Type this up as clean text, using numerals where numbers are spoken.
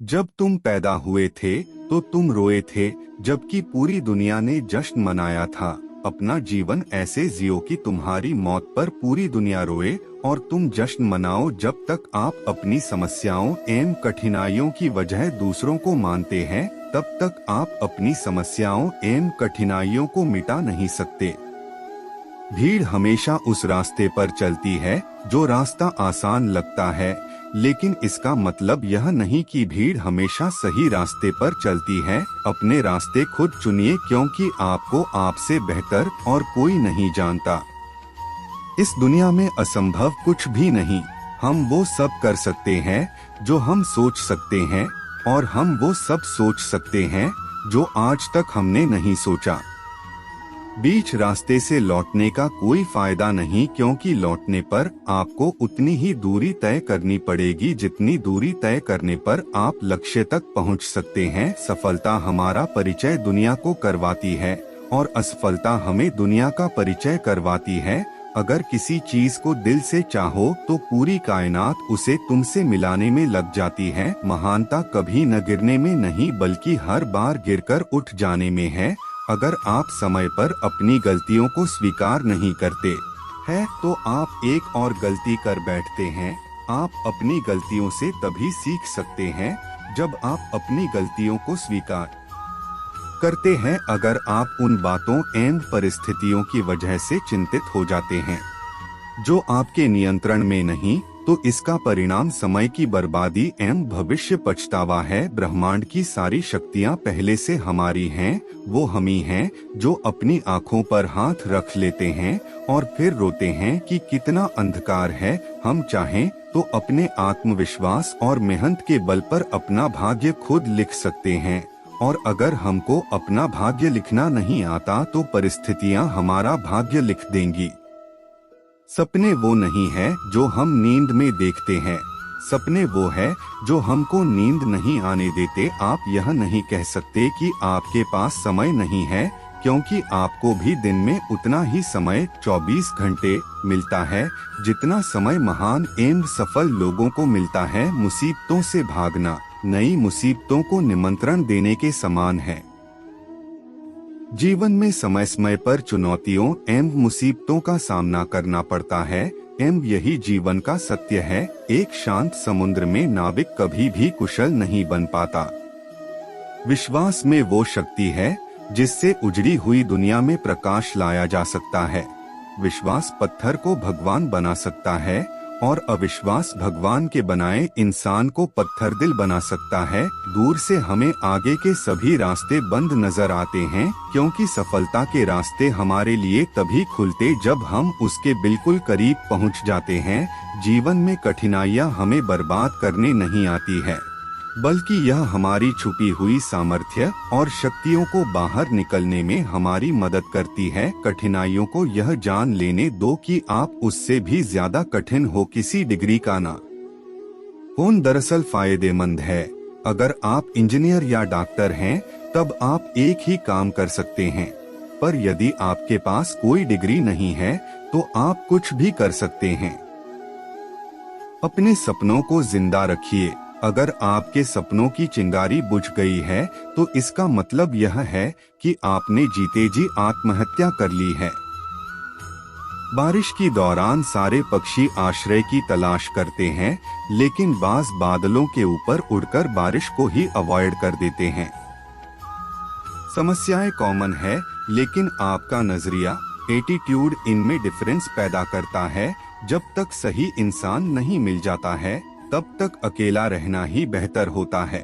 जब तुम पैदा हुए थे तो तुम रोए थे, जबकि पूरी दुनिया ने जश्न मनाया था। अपना जीवन ऐसे जियो कि तुम्हारी मौत पर पूरी दुनिया रोए और तुम जश्न मनाओ। जब तक आप अपनी समस्याओं एवं कठिनाइयों की वजह दूसरों को मानते हैं, तब तक आप अपनी समस्याओं एवं कठिनाइयों को मिटा नहीं सकते। भीड़ हमेशा उस रास्ते पर चलती है जो रास्ता आसान लगता है, लेकिन इसका मतलब यह नहीं कि भीड़ हमेशा सही रास्ते पर चलती है। अपने रास्ते खुद चुनिए, क्योंकि आपको आपसे बेहतर और कोई नहीं जानता। इस दुनिया में असंभव कुछ भी नहीं। हम वो सब कर सकते हैं जो हम सोच सकते हैं, और हम वो सब सोच सकते हैं जो आज तक हमने नहीं सोचा। बीच रास्ते से लौटने का कोई फायदा नहीं, क्योंकि लौटने पर आपको उतनी ही दूरी तय करनी पड़ेगी जितनी दूरी तय करने पर आप लक्ष्य तक पहुंच सकते हैं। सफलता हमारा परिचय दुनिया को करवाती है और असफलता हमें दुनिया का परिचय करवाती है। अगर किसी चीज को दिल से चाहो तो पूरी कायनात उसे तुमसे मिलाने में लग जाती है। महानता कभी न गिरने में नहीं, बल्कि हर बार गिरकर उठ जाने में है। अगर आप समय पर अपनी गलतियों को स्वीकार नहीं करते हैं तो आप एक और गलती कर बैठते हैं। आप अपनी गलतियों से तभी सीख सकते हैं जब आप अपनी गलतियों को स्वीकार करते हैं। अगर आप उन बातों एवं परिस्थितियों की वजह से चिंतित हो जाते हैं जो आपके नियंत्रण में नहीं, तो इसका परिणाम समय की बर्बादी एवं भविष्य पछतावा है। ब्रह्मांड की सारी शक्तियां पहले से हमारी हैं। वो हम ही हैं जो अपनी आंखों पर हाथ रख लेते हैं और फिर रोते हैं कि कितना अंधकार है। हम चाहें तो अपने आत्मविश्वास और मेहनत के बल पर अपना भाग्य खुद लिख सकते हैं, और अगर हमको अपना भाग्य लिखना नहीं आता तो परिस्थितियां हमारा भाग्य लिख देंगी। सपने वो नहीं है जो हम नींद में देखते हैं, सपने वो है जो हमको नींद नहीं आने देते। आप यह नहीं कह सकते कि आपके पास समय नहीं है, क्योंकि आपको भी दिन में उतना ही समय 24 घंटे मिलता है जितना समय महान एवं सफल लोगों को मिलता है। मुसीबतों से भागना नई मुसीबतों को निमंत्रण देने के समान है। जीवन में समय समय पर चुनौतियों एवं मुसीबतों का सामना करना पड़ता है, एवं यही जीवन का सत्य है। एक शांत समुद्र में नाविक कभी भी कुशल नहीं बन पाता। विश्वास में वो शक्ति है जिससे उजड़ी हुई दुनिया में प्रकाश लाया जा सकता है। विश्वास पत्थर को भगवान बना सकता है, और अविश्वास भगवान के बनाए इंसान को पत्थर दिल बना सकता है। दूर से हमें आगे के सभी रास्ते बंद नजर आते हैं, क्योंकि सफलता के रास्ते हमारे लिए तभी खुलते जब हम उसके बिल्कुल करीब पहुंच जाते हैं। जीवन में कठिनाइयां हमें बर्बाद करने नहीं आती है, बल्कि यह हमारी छुपी हुई सामर्थ्य और शक्तियों को बाहर निकलने में हमारी मदद करती है। कठिनाइयों को यह जान लेने दो कि आप उससे भी ज्यादा कठिन हो किसी डिग्री का ना होना दरअसल फायदेमंद है। अगर आप इंजीनियर या डॉक्टर हैं तब आप एक ही काम कर सकते हैं, पर यदि आपके पास कोई डिग्री नहीं है तो आप कुछ भी कर सकते हैं। अपने सपनों को जिंदा रखिए। अगर आपके सपनों की चिंगारी बुझ गई है तो इसका मतलब यह है कि आपने जीते जी आत्महत्या कर ली है। बारिश के दौरान सारे पक्षी आश्रय की तलाश करते हैं, लेकिन बाज बादलों के ऊपर उड़कर बारिश को ही अवॉइड कर देते हैं। समस्याएं कॉमन है, लेकिन आपका नजरिया एटीट्यूड इनमें डिफरेंस पैदा करता है। जब तक सही इंसान नहीं मिल जाता है तब तक अकेला रहना ही बेहतर होता है।